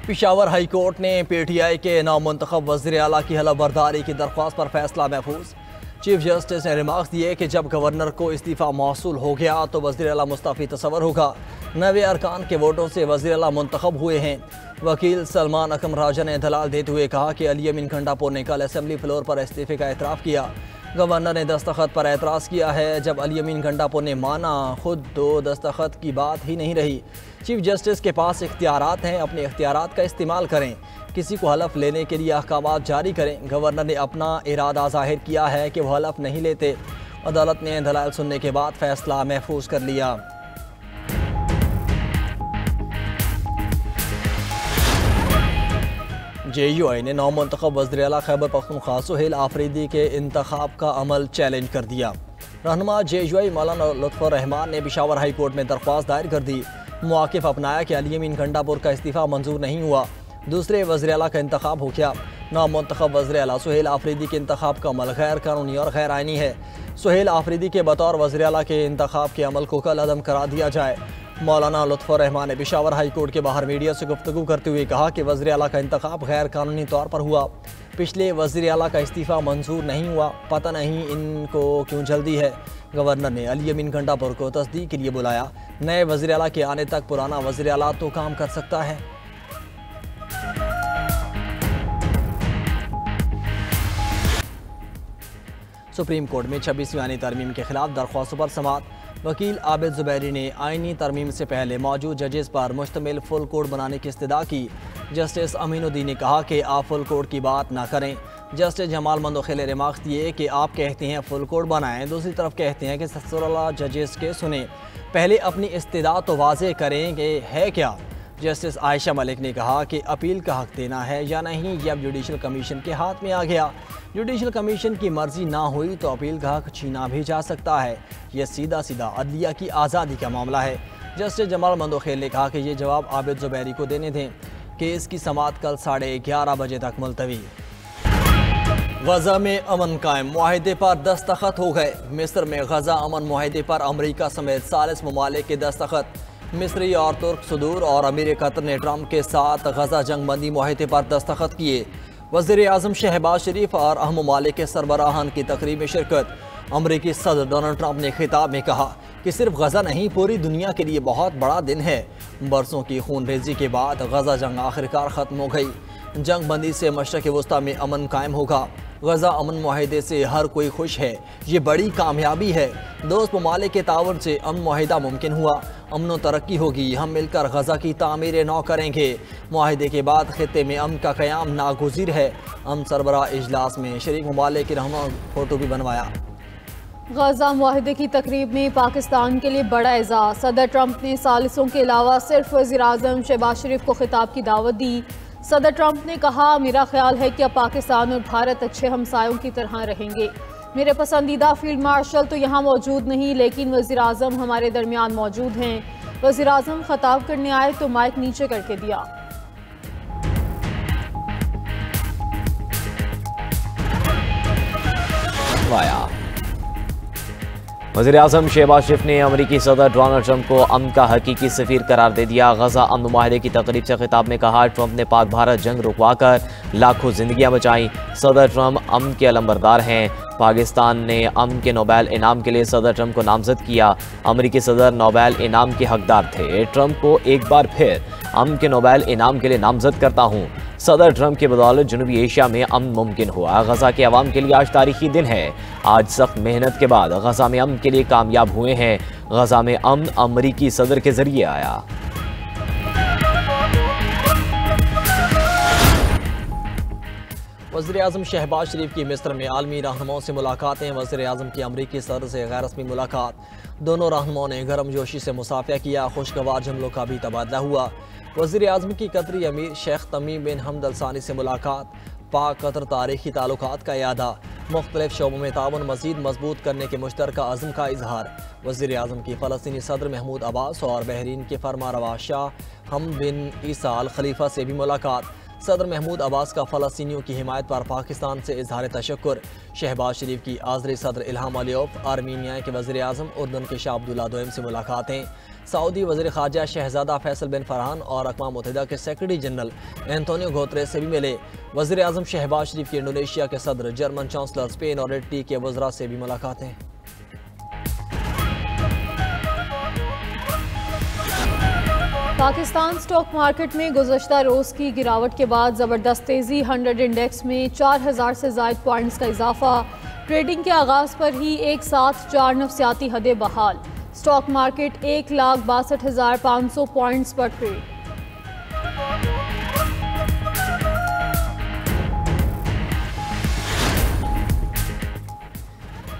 Peshawar high court ने PTI के नामुंतखब वज़ीर आला की हलफबर्दारी की दरख्वास्त पर फैसला महफूज। चीफ जस्टिस ने रिमार्क्स दिए कि जब गवर्नर को इस्तीफ़ा मौसूल हो गया तो वज़ीर आला मुस्तफ़ी तस्वर होगा। 90 अरकान के वोटों से वज़ीर आला मुंतखब हुए हैं। वकील सलमान अकम राजा ने दलाल देते हुए कहा कि अली अमीन घंटापुर ने कल असम्बली फ्लोर पर इस्तीफ़े का एतराफ़ किया। गवर्नर ने दस्तखत पर एतराज़ किया है। जब अली अमीन घंटापुर ने माना, खुद दो दस्तखत की बात ही नहीं रही। चीफ जस्टिस के पास इख्तियारात हैं, अपने इख्तियारात का इस्तेमाल करें। किसी को हलफ लेने के लिए अहकामात जारी करें। गवर्नर ने अपना इरादा जाहिर किया है कि वह हलफ नहीं लेते। अदालत ने दलाल सुनने के बाद फैसला महफूज कर लिया। JUI ने नामुंतखब वज़ीर आला खैबर पख्तूनख्वा सुहेल आफरीदी के इंतखाब का अमल चैलेंज कर दिया। रहनुमा JUI मौलाना लुत्फ़ुर रहमान ने पेशावर हाई कोर्ट में दरख्वास्त दायर कर दी। मौक़िफ़ अपनाया कि अली अमीन घंटापुर का इस्तीफ़ा मंजूर नहीं हुआ, दूसरे वज़ीर आला का इंतखाब हो गया। नामुंतखब वज़ीर आला सुहेल आफरीदी के इंतखाब का अमल गैर कानूनी और गैर आइनी है। सुहेल आफरीदी के बतौर वज़ीर आला के इंतखाब के अमल को कल अदम करा दिया जाए। मौलाना लुत्फ़ुर रहमान ने पेशावर हाई कोर्ट के बाहर मीडिया से गुफ्तगू करते हुए कहा कि वज़ीर आला का इंतखाब गैर कानूनी तौर पर हुआ। पिछले वज़ीर आला का इस्तीफ़ा मंजूर नहीं हुआ, पता नहीं इनको क्यों जल्दी है। गवर्नर ने अली अमीन घंटापुर को तस्दीक के लिए बुलाया। नए वज़ीर आला के आने तक पुराना वज़ीर आला तो काम कर सकता है। सुप्रीम कोर्ट में 26वीं आईनी तरमीम के खिलाफ दरख्वास्तों पर समाअत। वकील आबिद ज़ुबैरी ने आईनी तरमीम से पहले मौजूद जजेस पर मुश्तमिल फुल कोड बनाने की इस्तदा की। जस्टिस अमीनुद्दीन ने कहा कि आप फुल कोड की बात ना करें। जस्टिस जमाल मंदोखिल ने रिमार्क्स दिए कि आप कहते हैं फुल कोड बनाएं, दूसरी तरफ कहते हैं कि 16 जजेस के सुने। पहले अपनी इस्तदा तो वाज़े करें कि है क्या। जस्टिस आयशा मलिक ने कहा कि अपील का हक देना है या नहीं ये अब जुडिशल कमीशन के हाथ में आ गया। जुडिशल कमीशन की मर्जी ना हुई तो अपील का हक छीना भी जा सकता है। यह सीधा सीधा अदलिया की आज़ादी का मामला है। जस्टिस जमाल मंदोखिल ने कहा कि ये जवाब आबिद ज़ुबैरी को देने दें कि इसकी समाअत कल 11:30 बजे तक मुलतवी। गजा में अमन कायम, मुआहिदे पर दस्तखत हो गए। मिस्र में गजा अमन मुआहिदे पर अमरीका समेत 40 ममालिक के दस्तखत। मिस्री और तुर्क सदूर और अमीर कतर ने ट्रंप के साथ गजा जंग बंदी मुआहिदे पर दस्तखत किए। वज़ीर आज़म शहबाज शरीफ और अहम ममालिक के सरबराहान की तकरीब में शिरकत। अमरीकी सदर डोनाल्ड ट्रंप ने खिताब में कहा कि सिर्फ गजा नहीं, पूरी दुनिया के लिए बहुत बड़ा दिन है। बरसों की खून रेजी के बाद गजा जंग आखिरकार ख़त्म हो गई। जंग बंदी से मशरक़ वस्ता में अमन कायम होगा। गजा अमन मुआहिदे से हर कोई खुश है। ये बड़ी कामयाबी है। दोस्त ममालिक के ताउन से अमन मुआहिदा मुमकिन हुआ। अमन तरक्की होगी। हम मिलकर गजा की तामीर नौ करेंगे। मुआहिदे के बाद खित्ते में अमन का क़याम नागुज़ीर है। अमन सरबराह इजलास में शरीक ममालिक की रहनुमा फ़ोटो भी बनवाया। गजा मुआहिदे की तकरीब में पाकिस्तान के लिए बड़ा एजाज़। सदर ट्रंप ने सालिसों के अलावा सिर्फ वज़ीर आज़म शहबाज शरीफ को खिताब की दावत दी। सदर ट्रंप ने कहा, मेरा ख्याल है कि अब पाकिस्तान और भारत अच्छे हमसायों की तरह रहेंगे। मेरे पसंदीदा फील्ड मार्शल तो यहाँ मौजूद नहीं, लेकिन वज़ीर आज़म हमारे दरमियान मौजूद हैं। वज़ीर आज़म खिताब करने आए तो माइक नीचे करके दिया। वज़ीर आज़म शहबाज शरीफ ने अमरीकी सदर डोनाल्ड ट्रंप को अमन का हकीकी सफ़ीर करार दे दिया। गजा अमन मुआहिदे की तकरीब से खिताब में कहा, ट्रंप ने पाक भारत जंग रुकवाकर लाखों जिंदगियां बचाई। सदर ट्रंप अमन के अलमबरदार हैं। पाकिस्तान ने अमन के नोबेल इनाम के लिए सदर ट्रंप को नामजद किया। अमरीकी सदर नोबेल इनाम के हकदार थे। ट्रंप को एक बार फिर अमन के नोबेल इनाम के लिए नामजद करता हूँ। सदर ट्रंप की बदौलत जनूबी एशिया में अमन मुमकिन हुआ। गजा के अवाम के लिए आज तारीखी दिन है। आज सख्त मेहनत के बाद गजा में अमन के लिए कामयाब हुए हैं। गजा में अमन अमरीकी सदर के जरिए आया। वज़ीर आज़म शहबाज शरीफ की मिस्र में आलमी रहनुमाओं से मुलाकातें। वज़ीर आज़म की अमरीकी सदर से गैर रस्मी मुलाकात। दोनों रहनुमाओं ने गर्मजोशी से मुसाफिया किया। खुशगवार जुमलों का भी तबादला हुआ। वज़ीर आज़म की कतरी अमीर शेख तमीम बिन हमद अल सानी से मुलाकात। पाक कतर तारीखी ताल्लुकात का यादा। मुख्तलिफ शोबों में ताउन मज़ीद मजबूत करने के मुश्तरका अज़्म का इजहार। वज़ीर आज़म की फ़लस्तीनी सदर महमूद अब्बास और बहरीन के फरमारवा शाह हम बिन ईसा अल खलीफा से भी मुलाकात। सदर महमूद अब्बास का फ़लस्तीनियों की हिमायत पर पाकिस्तान से इजहार तशक्कुर। शहबाज शरीफ की आज़री सदर इल्हाम अलियोव, आर्मीनिया के वज़ीर आज़म उर्दन के शाह अब्दुल्ला दोयम से मुलाकातें। सऊदी वज़ीर ख़ारजा शहज़ादा फैसल बिन फरहान और अक़वाम मुत्तहिदा के सेक्रेटरी जनरल एंटोनियो गुतेरेस से भी मिले। वज़ीर आज़म शहबाज शरीफ की इंडोनेशिया के सदर, जर्मन चांसलर, स्पेन और इटली के वज़रा से भी मुलाकातें। पाकिस्तान स्टॉक मार्केट में गुज़श्ता रोज़ की गिरावट के बाद ज़बरदस्त तेज़ी। 100 इंडेक्स में 4000 से ज़ायद पॉइंट्स का इजाफा। ट्रेडिंग के आगाज़ पर ही एक साथ 4 नफ्सियाती हदें बहाल। स्टॉक मार्केट 1,62,500 पॉइंट्स पर ट्रेड।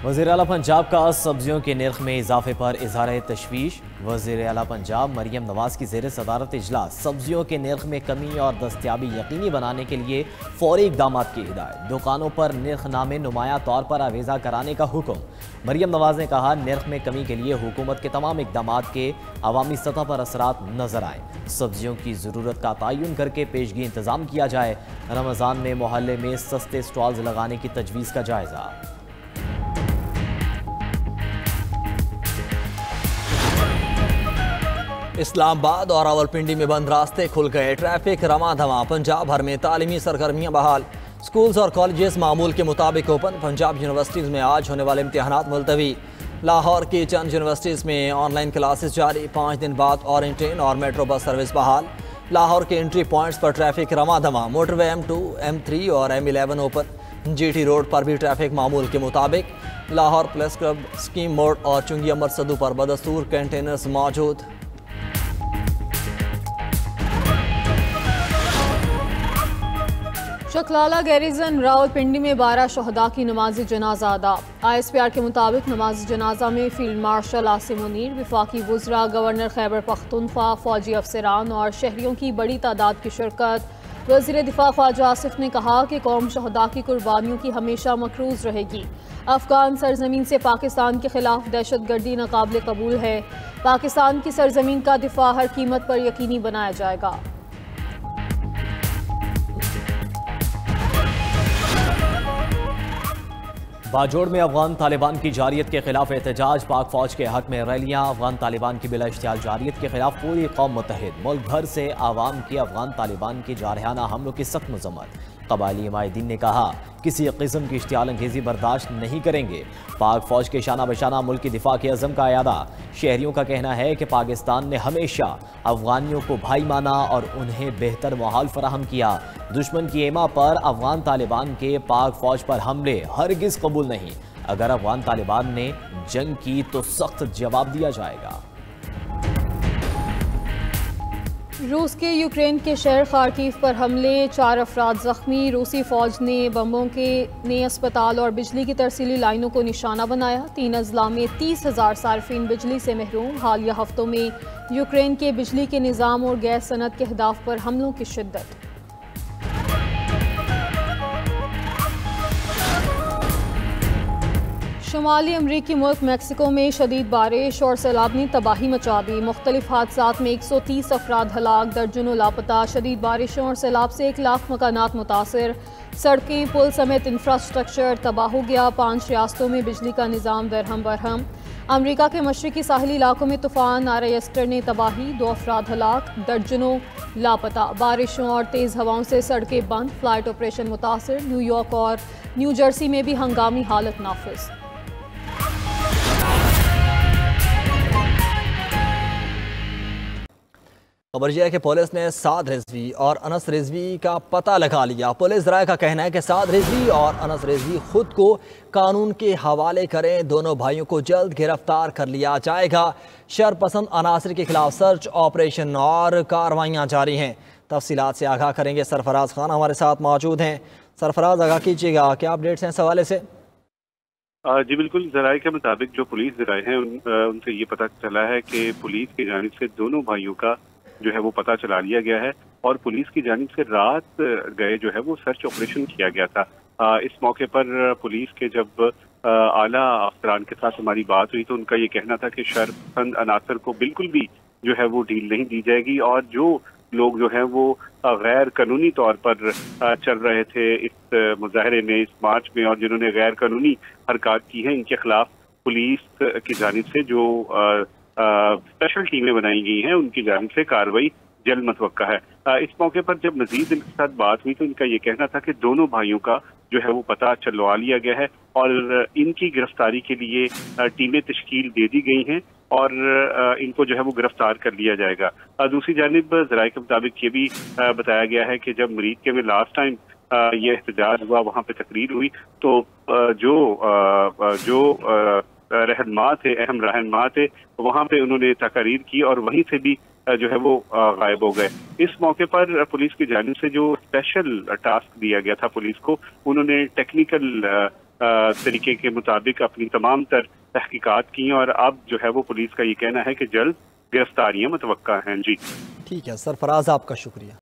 वज़ीर आला पंजाब का सब्जियों के निर्ख में इजाफे पर इजहार तशवीश। वज़ीर आला पंजाब मरियम नवाज की ज़ेर सदारत इजलास सब्जियों के निर्ख में कमी और दस्तियाबी यकीनी बनाने के लिए फौरी इक़दाम की हिदायत। दुकानों पर निर्खनामे नुमाया तौर पर आवेज़ा कराने का हुक्म। मरियम नवाज ने कहा, निर्ख में कमी के लिए हुकूमत के तमाम इक़दाम के अवामी सतह पर असरात नजर आए। सब्जियों की ज़रूरत का तयन करके पेशगी इंतज़ाम किया जाए। रमज़ान में मोहल्ले में सस्ते स्टॉल्स लगाने की तजवीज़ का जायज़ा। इस्लामाबाद और रावलपिंडी में बंद रास्ते खुल गए। ट्रैफिक रमा धमा। पंजाब भर में तालीमी सरगर्मियाँ बहाल। स्कूल्स और कॉलेजेस मामूल के मुताबिक ओपन। पंजाब यूनिवर्सिटीज़ में आज होने वाले इम्तिहानात मुलतवी। लाहौर की चंद यूनिवर्सिटीज़ में ऑनलाइन क्लासेस जारी। 5 दिन बाद ऑरेंज ट्रेन और मेट्रो बस सर्विस बहाल। लाहौर के एंट्री पॉइंट्स पर ट्रैफिक रमा धमा। मोटरवे M2, M3 और M11 ओपन। GT रोड पर भी ट्रैफिक मामूल के मुताबिक। लाहौर प्रेस क्लब, स्कीम मोड़ और चुंगी अमर सदू पर बदस्तूर कंटेनर्स मौजूद। चकलाला गैरिजन रावलपिंडी में 12 शहदा की नमाज जनाजा अदा। ISPR के मुताबिक नमाज जनाजा में फील्ड मार्शल आसिम मुनीर, विफाकी वज़रा, गवर्नर खैबर पख्तूनख्वा, फौजी अफसरान और शहरियों की बड़ी तादाद की शिरकत। वज़ीर दिफा ख्वाजा आसिफ ने कहा कि कौम शहदा की कुर्बानियों की हमेशा मकरूज रहेगी। अफगान सरजमीन से पाकिस्तान के खिलाफ दहशत गर्दी नाकाबिल कबूल है। पाकिस्तान की सरजमीन का दिफा हर कीमत पर यकीनी बनाया जाएगा। बाजोड़ में अफगान तालिबान की जारियत के खिलाफ एहतजाज। पाक फौज के हक में रैलियां। अफगान तालिबान की बिला इश्तियाल जारियत के खिलाफ पूरी कौम मुत्तहिद। मुल्क भर से आवाम की अफगान तालिबान की जारहाना हमलों की सख्त मजम्मत। कबायली हिमायतदीन ने कहा, किसी किस्म की इश्तियाल अंगेजी बर्दाश्त नहीं करेंगे। पाक फौज के शाना बशाना मुल्क की दिफा के अज़म का अयादा। शहरियों का कहना है कि पाकिस्तान ने हमेशा अफगानियों को भाई माना और उन्हें बेहतर माहौल फराहम किया। दुश्मन की एमा पर अफगान तालिबान के पाक फौज पर हमले हरगिज़ कबूल नहीं। अगर अफगान तालिबान ने जंग की तो सख्त जवाब दिया जाएगा। रूस के यूक्रेन के शहर खार्किव पर हमले, 4 अफराद जख्मी। रूसी फौज ने बमों ने अस्पताल और बिजली की तरसीली लाइनों को निशाना बनाया। 3 अजला में 30,000 सार्फिन बिजली से महरूम। हालिया हफ्तों में यूक्रेन के बिजली के निज़ाम और गैस सनत के अहदाफ पर हमलों की शिद्दत। शुमाली अमरीकी मुल्क मैक्सिको में शदीद बारिश और सैलाब ने तबाही मचा दी। मुख्तलिफ हादसात में 130 अफराद हलाक, दर्जनों लापता। शदीद बारिशों और सैलाब से 1 लाख मकानात मुतासर। सड़कें, पुल समेत इंफ्रास्ट्रक्चर तबाह हो गया। 5 रियासतों में बिजली का निज़ाम दरहम बरहम। अमरीका के मशरकी साहली इलाकों में तूफान आरएस्टर ने तबाही, 2 अफराद हलाक, दर्जनों लापता। बारिशों और तेज़ हवाओं से सड़कें बंद, फ्लाइट ऑपरेशन मुतासर। न्यूयॉर्क और न्यू जर्सी में भी हंगामी हालत नाफिज। खबर यह है कि पुलिस ने साद रिजवी और अनस रिजवी का पता लगा लिया। पुलिस राय का कहना है कि साद रिजवी और अनस रिजवी खुद को कानून के हवाले करें। दोनों भाइयों को जल्द गिरफ्तार कर लिया जाएगा। शरपसंद अनासर के खिलाफ सर्च ऑपरेशन और कार्रवाइयाँ जारी हैं। तफसीलात से आगाह करेंगे सरफराज खान हमारे साथ मौजूद हैं। सरफराज, आगाह कीजिएगा, क्या अपडेट्स हैं इस हवाले से? जी बिल्कुल, जराये के मुताबिक जो पुलिस जराये हैं उनसे ये पता चला है कि पुलिस की जानिब से दोनों भाइयों का जो है वो पता चला लिया गया है और पुलिस की जानिब से रात गए जो है वो सर्च ऑपरेशन किया गया था। इस मौके पर पुलिस के जब आला अफसरान के साथ हमारी बात हुई तो उनका ये कहना था कि शरपसंद अनासर को बिल्कुल भी जो है वो ढील नहीं दी जाएगी और जो लोग जो हैं वो गैर कानूनी तौर पर चल रहे थे इस मुजाहरे में, इस मार्च में, और जिन्होंने गैर कानूनी हरकत की हैं इनके खिलाफ पुलिस की जानिब से जो स्पेशल टीमें बनाई गई हैं उनकी जानिब से कार्रवाई जल्द मुतवक्का है। इस मौके पर जब मजीद इनके साथ बात हुई तो इनका ये कहना था कि दोनों भाइयों का जो है वो पता चलवा लिया गया है और इनकी गिरफ्तारी के लिए टीमें तश्कील दे दी गई हैं और इनको जो है वो गिरफ्तार कर लिया जाएगा। दूसरी जानिब ज़राए के मुताबिक ये भी बताया गया है कि जब मरीद के में लास्ट टाइम ये एहतजाज हुआ, वहाँ पे तकरीर हुई, तो जो रहनुमा थे, अहम रहनुमा थे, वहाँ पे उन्होंने तकरीर की और वहीं से भी जो है वो गायब हो गए। इस मौके पर पुलिस की जानिब से जो स्पेशल टास्क दिया गया था पुलिस को, उन्होंने टेक्निकल तरीके के मुताबिक अपनी तमाम तर तहकीकात की और अब जो है वो पुलिस का ये कहना है कि जल्द गिरफ्तारियां मुतवक्का हैं। जी ठीक है सरफराज, आपका शुक्रिया।